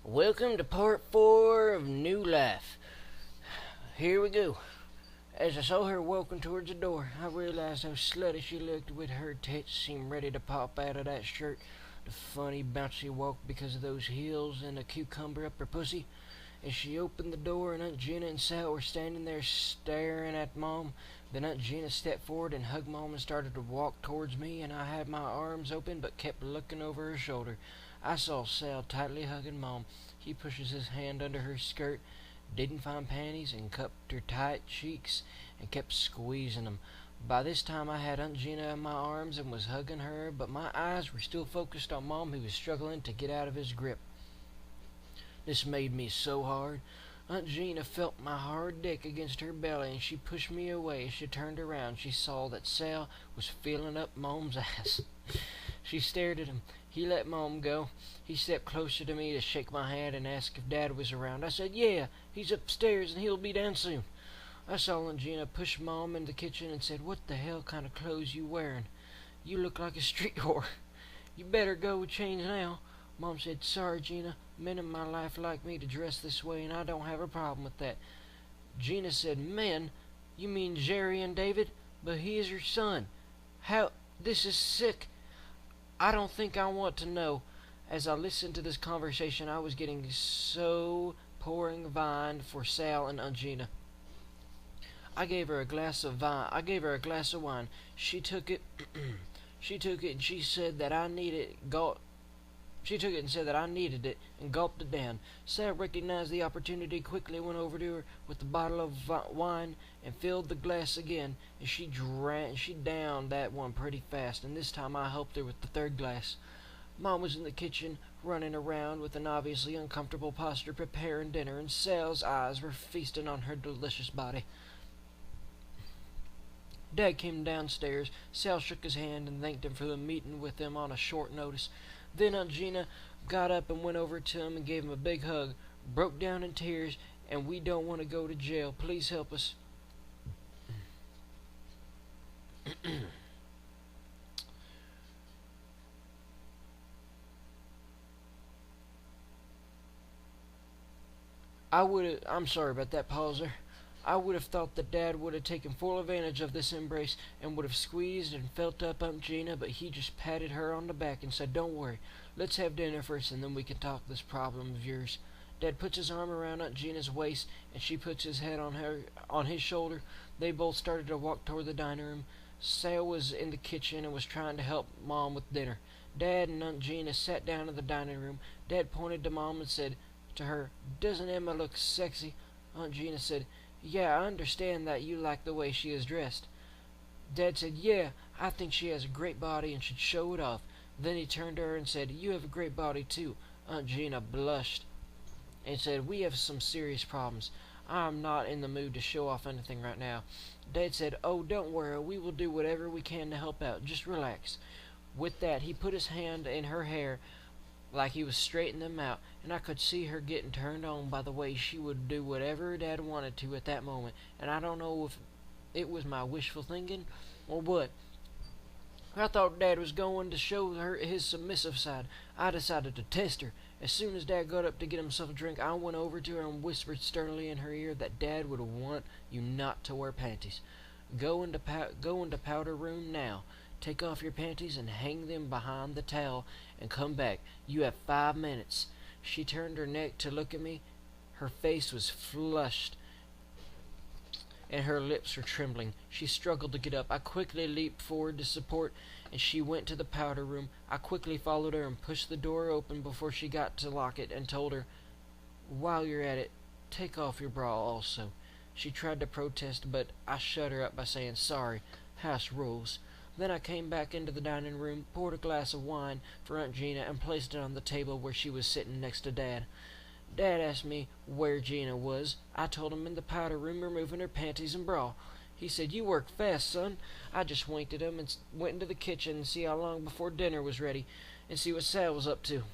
Welcome to part 4 of New Life. Here we go. As I saw her walking towards the door, I realized how slutty she looked with her tits seemed ready to pop out of that shirt. The funny bouncy walk because of those heels and a cucumber up her pussy. As she opened the door and Aunt Gina and Sal were standing there staring at Mom, then Aunt Gina stepped forward and hugged Mom and started to walk towards me, and I had my arms open but kept looking over her shoulder. I saw Sal tightly hugging Mom. He pushes his hand under her skirt, didn't find panties, and cupped her tight cheeks and kept squeezing them. By this time I had Aunt Gina in my arms and was hugging her, but my eyes were still focused on Mom, who was struggling to get out of his grip. This made me so hard. Aunt Gina felt my hard dick against her belly, and she pushed me away. As she turned around, she saw that Sal was feeling up Mom's ass. She stared at him. He let Mom go. He stepped closer to me to shake my hand and ask if Dad was around. I said, "Yeah, he's upstairs and he'll be down soon." I saw Aunt Gina push Mom in the kitchen and said, "What the hell kind of clothes you wearing? You look like a street whore. You better go change now." Mom said, "Sorry, Gina. Men in my life like me to dress this way, and I don't have a problem with that." Gina said, "Men? You mean Jerry and David? But he is your son. How? This is sick. I don't think I want to know." As I listened to this conversation, I was getting so pouring vine for Sal and Aunt Gina. I gave her a glass of wine. She took it. She took it and she said that I needed She took it and said that I needed it and gulped it down. Sal recognized the opportunity, quickly went over to her with the bottle of wine and filled the glass again, and she downed that one pretty fast, and this time I helped her with the third glass. Mom was in the kitchen, running around with an obviously uncomfortable posture, preparing dinner, and Sal's eyes were feasting on her delicious body. Dad came downstairs. Sal shook his hand and thanked him for the meeting with him on a short notice. Then Aunt Gina got up and went over to him and gave him a big hug, broke down in tears, and "We don't want to go to jail. Please help us." I'm sorry about that pause there. I would have thought that Dad would have taken full advantage of this embrace and would have squeezed and felt up Aunt Gina, but he just patted her on the back and said, "Don't worry. Let's have dinner first, and then we can talk this problem of yours." Dad puts his arm around Aunt Gina's waist, and she puts his head on his shoulder. They both started to walk toward the dining room. Sal was in the kitchen and was trying to help Mom with dinner. Dad and Aunt Gina sat down in the dining room. Dad pointed to Mom and said to her, "Doesn't Emma look sexy?" Aunt Gina said, "Yeah, I understand that you like the way she is dressed." Dad said, "Yeah, I think she has a great body and should show it off." Then he turned to her and said, "You have a great body too." Aunt Gina blushed and said, "We have some serious problems. I'm not in the mood to show off anything right now." Dad said, "Oh, don't worry. We will do whatever we can to help out. Just relax." With that, he put his hand in her hair like he was straightening them out, and I could see her getting turned on by the way she would do whatever Dad wanted to at that moment, and I don't know if it was my wishful thinking or what. I thought Dad was going to show her his submissive side. I decided to test her. As soon as Dad got up to get himself a drink, I went over to her and whispered sternly in her ear that Dad would want you not to wear panties. Go into powder room now. Take off your panties and hang them behind the towel and come back. You have 5 minutes. She turned her neck to look at me. Her face was flushed and her lips were trembling. She struggled to get up. I quickly leaped forward to support, and she went to the powder room. I quickly followed her and pushed the door open before she got to lock it, and told her, "While you're at it, take off your bra also." She tried to protest, but I shut her up by saying, "Sorry, house rules." Then I came back into the dining room, poured a glass of wine for Aunt Gina, and placed it on the table where she was sitting next to Dad. Dad asked me where Gina was. I told him in the powder room removing her panties and bra. He said, "You work fast, son." I just winked at him and went into the kitchen and see how long before dinner was ready and see what Sal was up to.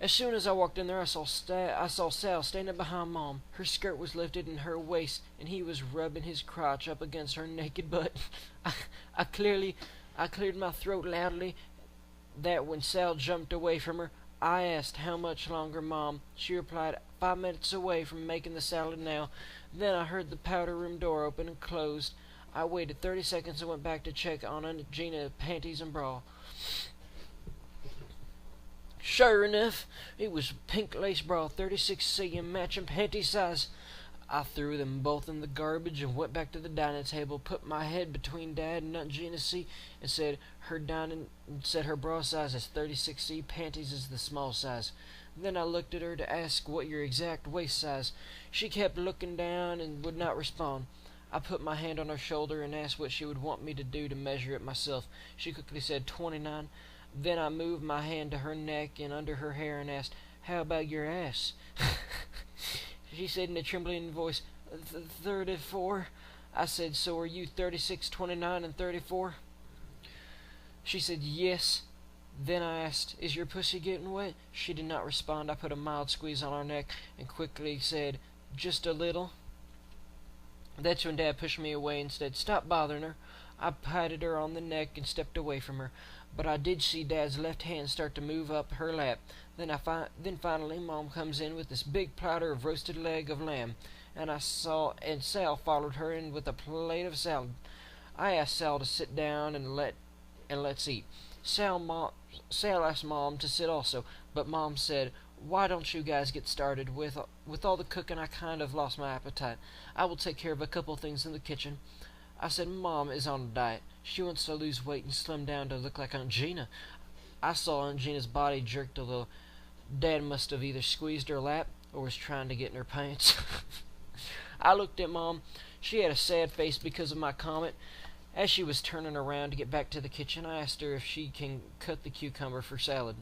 As soon as I walked in there, I saw Sal standing behind Mom. Her skirt was lifted in her waist, and he was rubbing his crotch up against her naked butt. I cleared my throat loudly That when Sal jumped away from her, I asked how much longer, Mom. She replied, 5 minutes away from making the salad now. Then I heard the powder room door open and closed. I waited 30 seconds and went back to check on Gina panties and bra. Sure enough, it was pink lace bra, 36C, and matching panty size. I threw them both in the garbage and went back to the dining table, put my head between Dad and Aunt Gina's seat, and said her bra size is 36C, panties is the small size. Then I looked at her to ask what your exact waist size. She kept looking down and would not respond. I put my hand on her shoulder and asked what she would want me to do to measure it myself. She quickly said 29. Then I moved my hand to her neck and under her hair and asked, how about your ass? She said in a trembling voice, 34. I said, so are you 36, 29, and 34? She said, yes. Then I asked, is your pussy getting wet? She did not respond. I put a mild squeeze on her neck and quickly said, just a little. That's when Dad pushed me away and said, stop bothering her. I patted her on the neck and stepped away from her. But I did see Dad's left hand start to move up her lap. Then finally Mom comes in with this big platter of roasted leg of lamb, and Sal followed her in with a plate of salad. I asked Sal to sit down and let's eat. Sal asked Mom to sit also, but Mom said, why don't you guys get started? With all the cooking, I kind of lost my appetite. I will take care of a couple things in the kitchen. I said, Mom is on a diet. She wants to lose weight and slim down to look like Aunt Gina. I saw Aunt Gina's body jerked a little. Dad must have either squeezed her lap or was trying to get in her pants. I looked at Mom. She had a sad face because of my comment. As she was turning around to get back to the kitchen, I asked her if she can cut the cucumber for salad.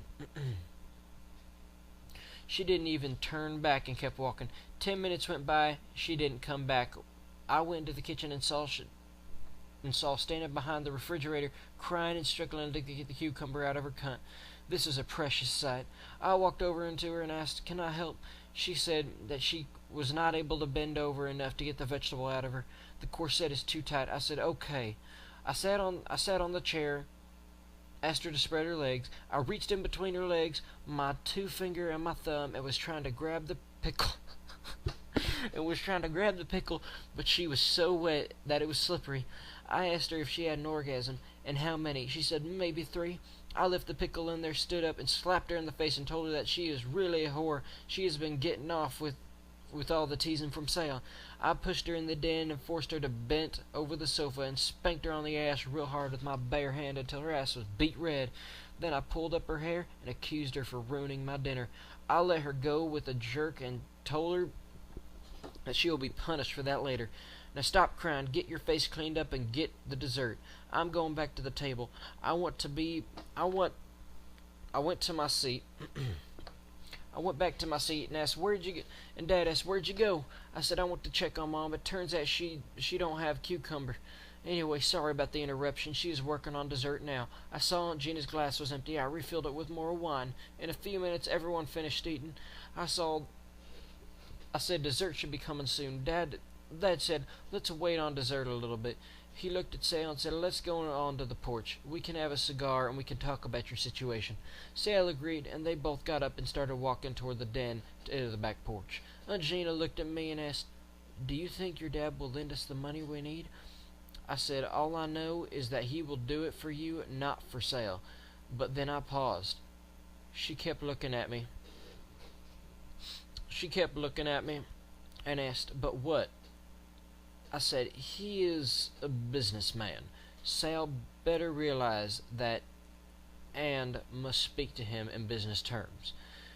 She didn't even turn back and kept walking. 10 minutes went by. She didn't come back. I went into the kitchen and saw standing behind the refrigerator, crying and struggling to get the cucumber out of her cunt. This was a precious sight. I walked over into her and asked, can I help? She said that she was not able to bend over enough to get the vegetable out of her. The corset is too tight. I said, okay. I sat on the chair, asked her to spread her legs. I reached in between her legs, my 2 finger and my thumb, and was trying to grab the pickle. But she was so wet that it was slippery. I asked her if she had an orgasm, and how many. She said, maybe 3. I lifted the pickle in there, stood up, and slapped her in the face and told her that she is really a whore. She has been getting off with all the teasing from Sal. I pushed her in the den and forced her to bent over the sofa and spanked her on the ass real hard with my bare hand until her ass was beet red. Then I pulled up her hair and accused her for ruining my dinner. I let her go with a jerk and told her that she will be punished for that later. Now stop crying, get your face cleaned up, and get the dessert. I'm going back to the table. I went to my seat. I went back to my seat and asked, and Dad asked, where'd you go? I said, I went to check on Mom, but turns out she don't have cucumber. Anyway, sorry about the interruption. She is working on dessert now. I saw Aunt Gina's glass was empty. I refilled it with more wine. In a few minutes, everyone finished eating. I said dessert should be coming soon. Dad said, let's wait on dessert a little bit. He looked at Sal and said, let's go on to the porch. We can have a cigar and we can talk about your situation. Sal agreed, and they both got up and started walking toward the den to the back porch. Aunt Gina looked at me and asked, do you think your dad will lend us the money we need? I said, all I know is that he will do it for you, not for Sal. But then I paused. She kept looking at me and asked, but what? I said, he is a businessman. Sal better realize that and must speak to him in business terms.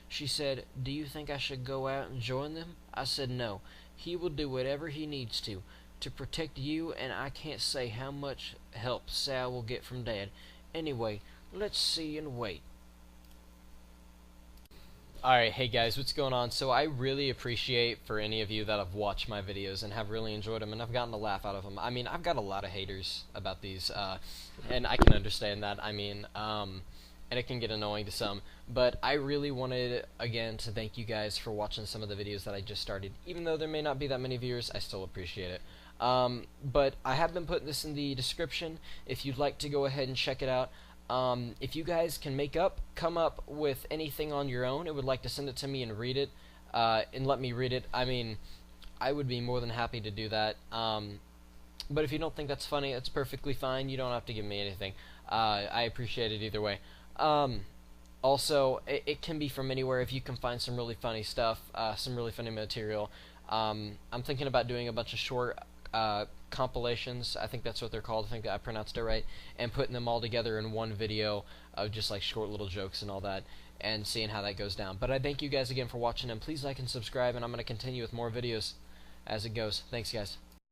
She said, do you think I should go out and join them? I said, no. He will do whatever he needs to protect you, and I can't say how much help Sal will get from Dad. Anyway, let's see and wait. Alright, hey guys, what's going on? So I really appreciate for any of you that have watched my videos and have really enjoyed them and have gotten a laugh out of them. I mean, I've got a lot of haters about these, and I can understand that. I mean, and it can get annoying to some, but I really wanted, again, to thank you guys for watching some of the videos that I just started. Even though there may not be that many viewers, I still appreciate it. But I have been putting this in the description if you'd like to go ahead and check it out. If you guys can come up with anything on your own and would like to send it to me and read it, and let me read it, I mean, I would be more than happy to do that. But if you don't think that's funny, it's perfectly fine. You don't have to give me anything. I appreciate it either way. Also, it can be from anywhere. If you can find some really funny stuff, some really funny material. I'm thinking about doing a bunch of short compilations. I think that's what they're called. I think that I pronounced it right. And putting them all together in one video of just like short little jokes and all that, and seeing how that goes down. But I thank you guys again for watching, and please like and subscribe, and I'm going to continue with more videos as it goes. Thanks, guys.